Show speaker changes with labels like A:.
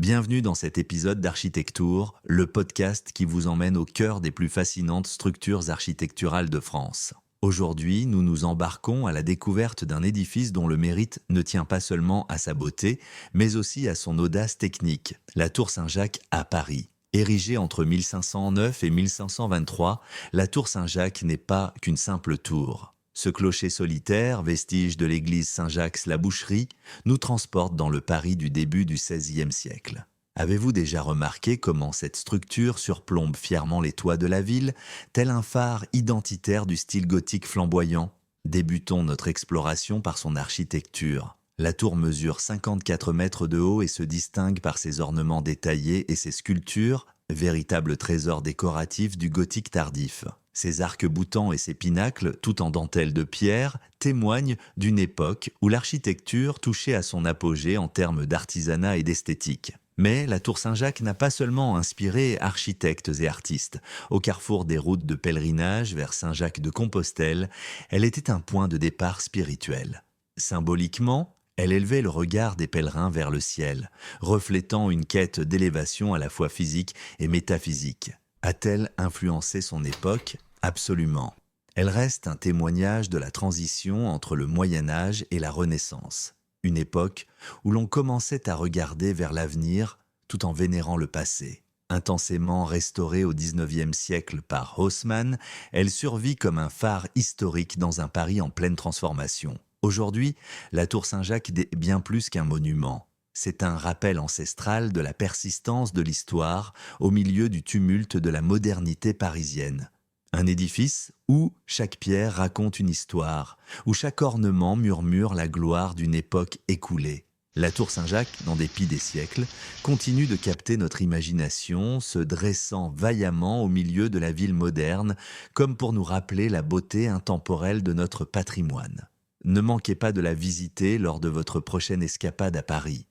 A: Bienvenue dans cet épisode d'Architectour, le podcast qui vous emmène au cœur des plus fascinantes structures architecturales de France. Aujourd'hui, nous nous embarquons à la découverte d'un édifice dont le mérite ne tient pas seulement à sa beauté, mais aussi à son audace technique, la Tour Saint-Jacques à Paris. Érigée entre 1509 et 1523, la Tour Saint-Jacques n'est pas qu'une simple tour. Ce clocher solitaire, vestige de l'église Saint-Jacques-la-Boucherie, nous transporte dans le Paris du début du XVIe siècle. Avez-vous déjà remarqué comment cette structure surplombe fièrement les toits de la ville, tel un phare identitaire du style gothique flamboyant? Débutons notre exploration par son architecture. La tour mesure 54 mètres de haut et se distingue par ses ornements détaillés et ses sculptures, véritables trésors décoratifs du gothique tardif. Ses arcs-boutants et ses pinacles, tout en dentelle de pierre, témoignent d'une époque où l'architecture touchait à son apogée en termes d'artisanat et d'esthétique. Mais la Tour Saint-Jacques n'a pas seulement inspiré architectes et artistes. Au carrefour des routes de pèlerinage vers Saint-Jacques-de-Compostelle, elle était un point de départ spirituel. Symboliquement, elle élevait le regard des pèlerins vers le ciel, reflétant une quête d'élévation à la fois physique et métaphysique. A-t-elle influencé son époque? Absolument. Elle reste un témoignage de la transition entre le Moyen-Âge et la Renaissance. Une époque où l'on commençait à regarder vers l'avenir tout en vénérant le passé. Intensément restaurée au XIXe siècle par Haussmann, elle survit comme un phare historique dans un Paris en pleine transformation. Aujourd'hui, la Tour Saint-Jacques est bien plus qu'un monument. C'est un rappel ancestral de la persistance de l'histoire au milieu du tumulte de la modernité parisienne. Un édifice où chaque pierre raconte une histoire, où chaque ornement murmure la gloire d'une époque écoulée. La Tour Saint-Jacques, en dépit des siècles, continue de capter notre imagination, se dressant vaillamment au milieu de la ville moderne, comme pour nous rappeler la beauté intemporelle de notre patrimoine. Ne manquez pas de la visiter lors de votre prochaine escapade à Paris.